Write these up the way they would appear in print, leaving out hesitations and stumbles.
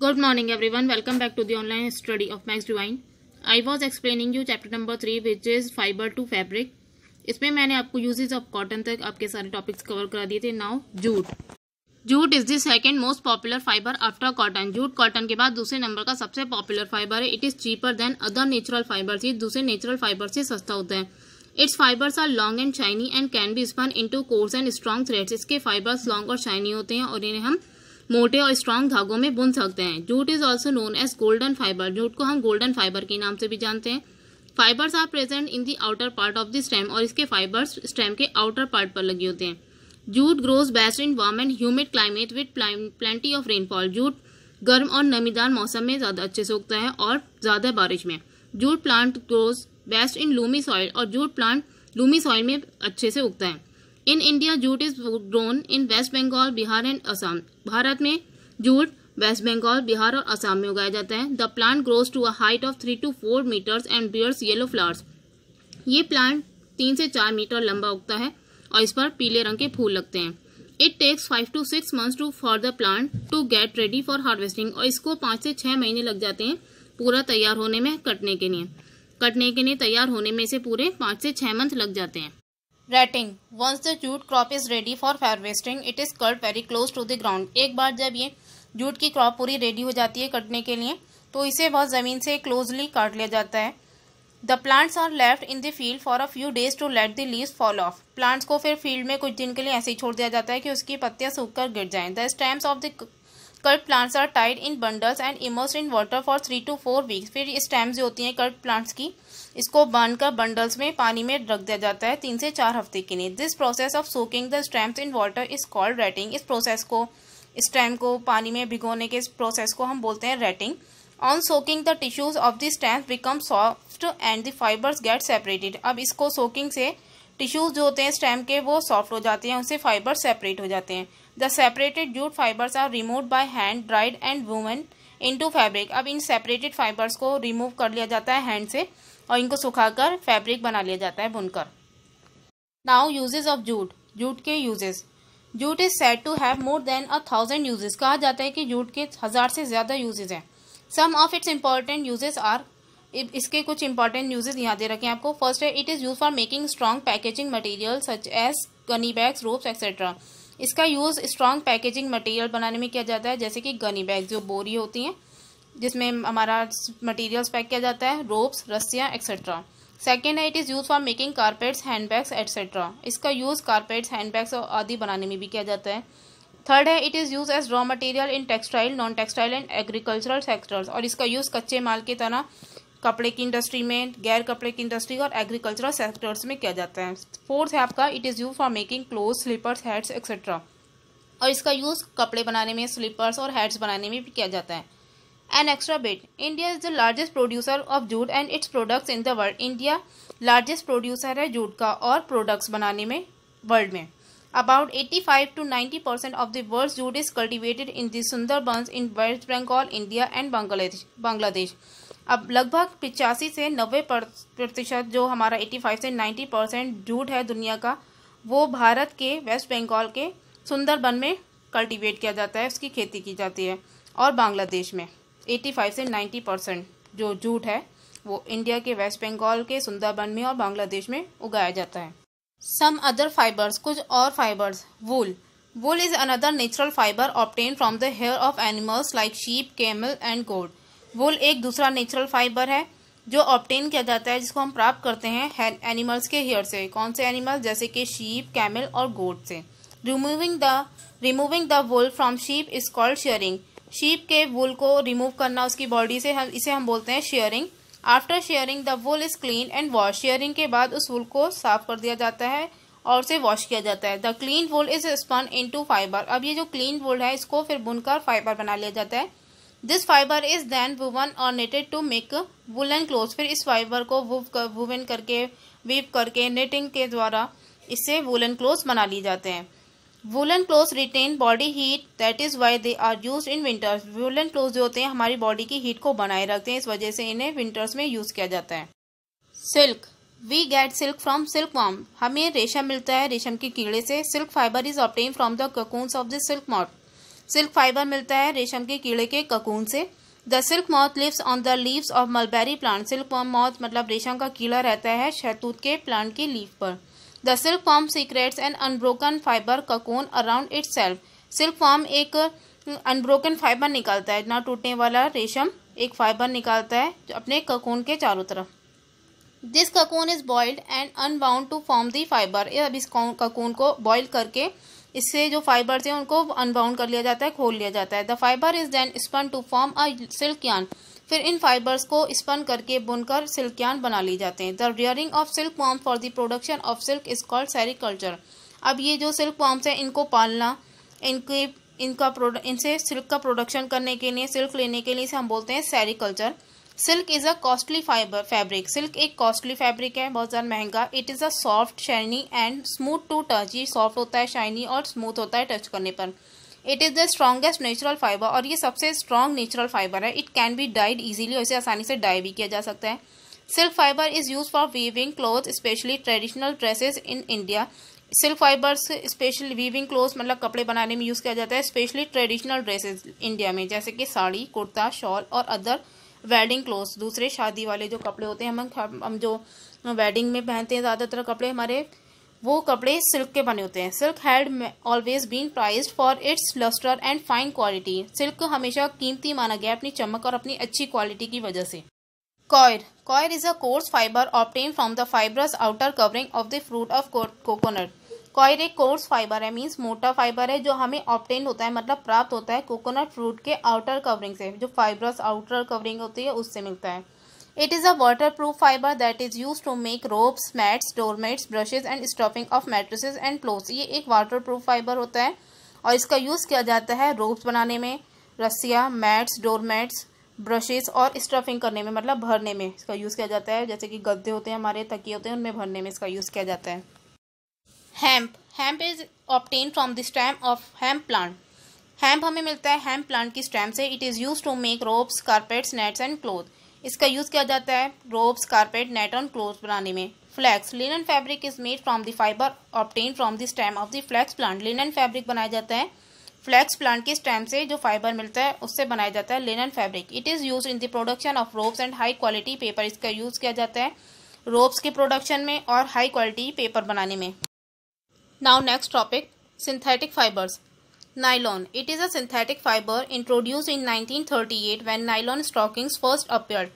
Good morning everyone. Welcome back to the online study of Max Divine. I was explaining you chapter number 3 which is fiber to fabric. इसमें मैंने आपको uses of cotton तक आपके सारे topics cover करा दिए थे. Now jute is the second most popular fibre after cotton. Jute cotton के बाद दूसरे नंबर का सबसे पॉपुलर फाइबर है. It is cheaper than other natural fibre. ये दूसरे नेचुरल फाइबर से सस्ता होता है. Its fibres are long and shiny and can be spun into coarse and strong threads. इसके फाइबर्स लॉन्ग और शाइनी होते हैं और इन्हें हम मोटे और स्ट्रॉन्ग धागों में बुन सकते हैं. Jute is also known as golden fibre. Jute को हम गोल्डन फाइबर के नाम से भी जानते हैं. Fibres are present in the outer part of the stem. और इसके फाइबर्स स्टेम के आउटर पार्ट पर लगे होते हैं. Jute grows best in warm and humid climate with plenty of rainfall. Jute गर्म और नमीदार मौसम में ज्यादा अच्छे से उगता है और ज्यादा बारिश में. Jute plant grows best in loamy soil. और जूट प्लांट लूमी सॉइल में अच्छे से उगता है. In India jute is grown in West Bengal, Bihar and Assam. Bharat में जूट वेस्ट बंगाल, बिहार और असम में उगाया जाता है. The plant grows to a height of 3 to 4 metres and bears yellow flowers. ये प्लांट 3 से 4 मीटर लंबा उगता है और इस पर पीले रंग के फूल लगते हैं. It takes 5 to 6 months to for the plant to get ready for harvesting. और इसको 5 से 6 महीने लग जाते हैं पूरा तैयार होने में. कटने के लिए तैयार होने में से पूरे 5 से 6 मंथ लग जाते हैं. Retting. Once the jute crop is ready for harvesting it is cut very close to the ground. एक बार जब ये जूट की क्रॉप पूरी रेडी हो जाती है कटने के लिए तो इसे बहुत जमीन से क्लोजली काट लिया जाता है. The plants are left in the field for a few days to let the leaves fall off. Plants को फिर फील्ड में कुछ दिन के लिए ऐसे ही छोड़ दिया जाता है कि उसकी पत्तियां सूखकर गिर जाएं. The stems of the cut plants are tied in bundles and immersed in water for 3 to 4 weeks. फिर स्टेम्स जो होती हैं कट प्लांट्स की इसको बांधकर बंडल्स में पानी में रख दिया जाता है 3 से 4 हफ्ते के लिए. This process of soaking the stems in water is called rating. इस प्रोसेस को स्टेम को पानी में भिगोने के इस प्रोसेस को हम बोलते हैं rating. On soaking the tissues of the stems become soft and the fibres get separated. अब इसको सोकिंग से टिश्यूज जो होते हैं स्टेम के वो सॉफ्ट हो जाते हैं, उनसे फाइबर सेपरेट हो जाते हैं. The separated jute fibres are remove by hand, dried and woven into fabric. अब इन सेपरेटेड फाइबर्स को रिमूव कर लिया जाता है हैंड से और इनको सुखाकर फैब्रिक बना लिया जाता है बुनकर. Now uses of jute. Jute के uses. Jute is said to have more than 1000 uses. कहा जाता है कि जूट के 1000 से ज्यादा यूजेस हैं. Some of its important uses are. इसके कुछ इंपॉर्टेंट यूजेस यहाँ दे रखे हैं आपको. फर्स्ट है it is use for making strong packaging material such as gunny bags, ropes etcetera. इसका यूज स्ट्रॉन्ग पैकेजिंग मटेरियल बनाने में किया जाता है जैसे कि गनी बैग जो बोरी होती हैं जिसमें हमारा मटेरियल्स पैक किया जाता है, रोप्स, रस्सियाँ एक्सेट्रा. सेकेंड है it is use for making carpets, handbags etcetera. इसका यूज़ कारपेट्स, हैंडबैग्स आदि बनाने में भी किया जाता है. थर्ड है it is use as raw material in textile, non textile and agricultural sectors. और इसका यूज़ कच्चे माल की तरह कपड़े की इंडस्ट्री में, गैर कपड़े की इंडस्ट्री और एग्रीकल्चरल सेक्टर्स में किया जाता है. फोर्थ है आपका it is use for making cloth, slippers, hats etcetera. और इसका यूज़ कपड़े बनाने में, स्लीपर्स और हैट्स बनाने में भी किया जाता है. An extra bit. India is the largest producer of jute and its products in the world. India largest producer है जूट का और products बनाने में वर्ल्ड में. About 85 to 90% of the world's jute is cultivated in the Sundarbans in West Bengal, India and Bangladesh. अब लगभग 85 से 90% जो हमारा 85 से 90% जूट है दुनिया का वो भारत के वेस्ट बंगाल के सुंदरबन में कल्टीवेट किया जाता है, उसकी खेती की जाती है. और बांग्लादेश में 85 से 90% जो जूट है वो इंडिया के वेस्ट बंगाल के सुंदरबन में और बांग्लादेश में उगाया जाता है. Some other fibres. कुछ और fibres. Wool. Wool is another natural fibre obtain from the hair of animals like sheep, camel and goat. Wool एक दूसरा नेचुरल फाइबर है जो ऑब्टेन किया जाता है जिसको हम प्राप्त करते हैं एनिमल्स के हेयर से. कौन से एनिमल? जैसे कि शीप, कैमल और गोट से. Removing the wool from sheep is called sharing. Sheep के वूल को रिमूव करना उसकी बॉडी से इसे हम बोलते हैं sharing. After sharing the wool is clean and wash. Sharing के बाद उस वूल को साफ कर दिया जाता है और उसे वॉश किया जाता है. The clean wool is spun into fibre. अब ये जो क्लीन वूल है इसको फिर बुनकर फाइबर बना लिया जाता है. This fibre is then woven और knitted to make woollen cloth. फिर इस फाइबर को वुवन करके, वीव करके, नेटिंग के द्वारा इससे वुलन क्लोथ बना लिए जाते हैं. Woollen clothes retain body heat, that is why they are use in winters. Woollen clothes जो होते हैं हमारी बॉडी की हीट को बनाए रखते हैं, इस वजह से इन्हें विंटर्स में यूज किया जाता है. Silk. We get silk from silk worm. हमें रेशम मिलता है रेशम के कीड़े से. Silk fibre is obtain from the cocoons of the silk moth. Silk fibre मिलता है रेशम के कीड़े के ककून से। The silk moth lives on the leaves of mulberry plant. Silk moth मतलब रेशम का कीड़ा रहता है शहतूत के प्लांट की लीफ पर। The silk form secrets an unbroken fibre cocoon around its self. Silk form एक अनब्रोकन फाइबर निकालता है, ना टूटने वाला रेशम एक फाइबर निकालता है अपने ककून के चारों तरफ। This cocoon is boiled and unbound to form the fibre. अब इस ककून को बॉइल करके इससे जो फाइबर्स हैं उनको अनबाउंड कर लिया जाता है, खोल लिया जाता है। The fibre is then spun to form a silk yarn. फिर इन फाइबर्स को स्पन करके बुनकर सिल्क यार्न बना लिए जाते हैं। The rearing of silk worm for the production of silk is called sericulture. अब ये जो सिल्क वॉर्म्स हैं इनको पालना, इनसे सिल्क का प्रोडक्शन करने के लिए, सिल्क लेने के लिए इसे हम बोलते हैं sericulture. Silk is a costly fabric. Silk एक कॉस्टली फैब्रिक है, बहुत ज़्यादा महंगा। It is a soft, shiny and smooth to touch. ये सॉफ्ट होता है, शाइनी और स्मूथ होता है टच करने पर। It is the strongest natural fibre, और ये सबसे स्ट्रॉन्ग नेचुरल फाइबर है। It can be died easily, और इसे आसानी से डाई भी किया जा सकता है। Silk fibre is use for weaving cloth, specially traditional dresses in India. Silk fibres special weaving cloth मतलब कपड़े बनाने में यूज़ किया जाता है, स्पेशली ट्रेडिशनल ड्रेसेस इंडिया में, जैसे कि साड़ी, कुर्ता, शॉल और अदर वेडिंग क्लोथ्स। दूसरे शादी वाले जो कपड़े होते हैं, हम जो वेडिंग में पहनते हैं ज़्यादातर कपड़े हमारे, वो कपड़े सिल्क के बने होते हैं। Silk had always been prized for its lustre and fine quality. Silk को हमेशा कीमती माना गया अपनी चमक और अपनी अच्छी क्वालिटी की वजह से। Coir. Coir is a course fibre obtain from the fibrous outer covering of the fruit of coconut. Coir एक कोर्स फाइबर है, मीन्स मोटा फाइबर है, जो हमें ऑब्टेन होता है मतलब प्राप्त होता है कोकोनट फ्रूट के आउटर कवरिंग से। जो फाइबरस आउटर कवरिंग होती है उससे मिलता है। It is a waterproof fibre that is use to make ropes, mats, doormats, brushes and stuffing of mattresses and clothes. ये एक वाटर प्रूफ फाइबर होता है और इसका यूज़ किया जाता है रोप्स बनाने में, रस्सियाँ, मैट्स, डोरमेट्स, ब्रशेस और स्टफिंग करने में, मतलब भरने में इसका यूज़ किया जाता है। जैसे कि गद्दे होते हैं हमारे, तकिए होते हैं, उनमें भरने में इसका यूज़ किया जाता है। Hemp. Hemp is obtain from the stem of hemp plant. Hemp हमें मिलता है हेम्प प्लांट की स्टेम से। It is use to make ropes, carpets, nets and cloth. इसका यूज़ किया जाता है रोप्स, कारपेट, नेट और क्लोथ बनाने में। Flax. Linen fabric is made from the fibre obtain from the stem of the flax plant. Linen fabric बनाया जाता है फ्लैक्स प्लांट के स्टेम से, जो फाइबर मिलता है उससे बनाया जाता है linen fabric. It is use in the production of ropes and high quality paper. इसका यूज़ किया जाता है रोप्स के प्रोडक्शन में और हाई क्वालिटी पेपर बनाने में। Now next topic, synthetic fibres. Nylon. It is a synthetic fibre introduce in 1938 when nylon stockings first appeared.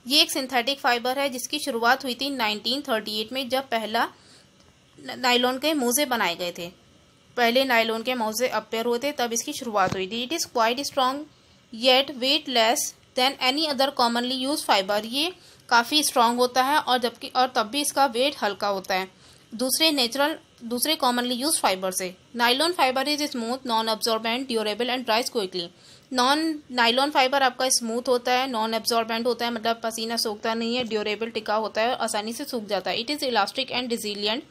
ये एक सिंथेटिक फाइबर है जिसकी शुरुआत हुई थी 1938 में, जब पहला नाइलॉन के मोज़े बनाए गए थे। पहले नाइलॉन के मोज़े अपीयर हुए थे, तब इसकी शुरुआत हुई थी। It is quite strong yet weight less than any other commonly use fibre. ये काफ़ी स्ट्रॉन्ग होता है और तब भी इसका वेट हल्का होता है दूसरे कॉमनली यूज फाइबर से। Nylon fibre is smooth, non absorbent, durable and ड्राइज quickly. Nylon fibre आपका स्मूथ होता है, नॉन एब्जॉर्बेंट होता है मतलब पसीना सूखता नहीं है, ड्यूरेबल टिका होता है, आसानी से सूख जाता है। It is elastic and resilient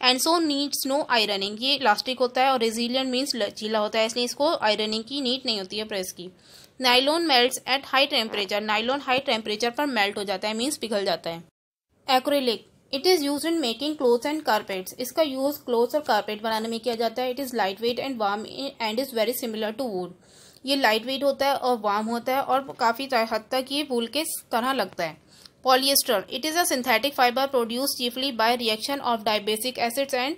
and so needs no ironing. ये इलास्टिक होता है और रेजिलियंट मीन्स लचीला होता है, इसलिए इसको आयरनिंग की नीड नहीं होती है प्रेस की। Nylon melts at high temperature. Nylon high temperature पर मेल्ट हो जाता है, मीन्स पिघल जाता है। Acrylic. It is use in making clothes and carpets. इसका यूज़ क्लोथ्स और कारपेट बनाने में किया जाता है। It is light weight and warm and is very similar to wood. ये लाइट वेट होता है और वार्म होता है और काफ़ी हद तक ये वूल के तरह लगता है। Polyester. It is a synthetic fibre produce chiefly by reaction of dibasic acids and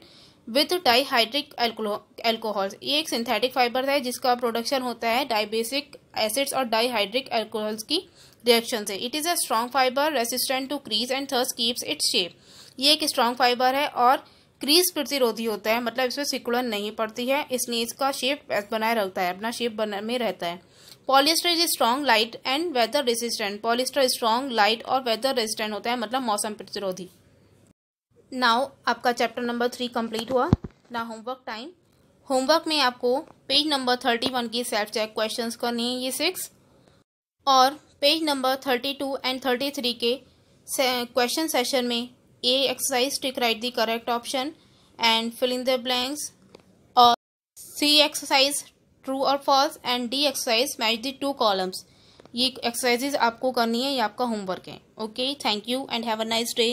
with dihydric alcohols. ये एक सिंथेटिक फाइबर है जिसका प्रोडक्शन होता है डाइबेसिक एसिड्स और डाईहाइड्रिक एल्कोहल्स की रिएक्शन से। It is a strong fibre resistant to crease and thus keeps its shape. ये एक स्ट्रॉन्ग फाइबर है और क्रीज प्रतिरोधी होता है, मतलब इसमें सिकुड़न नहीं पड़ती है, इसलिए इसका शेप बनाए रखता है, अपना शेप में रहता है। Polyester is strong, light and weather resistant. Polyester strong, light और वेदर रेसिस्टेंट होता है, मतलब मौसम प्रतिरोधी। नाउ आपका चैप्टर नंबर 3 कंप्लीट हुआ। ना होमवर्क टाइम। होमवर्क में आपको पेज नंबर 31 की सेल्फ चेक क्वेश्चंस करनी है, ये 6, और पेज नंबर 32 एंड 33 के क्वेश्चन सेशन में A exercise tick write the correct option and fill in the blanks, और C exercise true or false and D exercise match the 2 columns। ये exercises आपको करनी है, ये आपका होमवर्क है। Okay, thank you and have a nice day.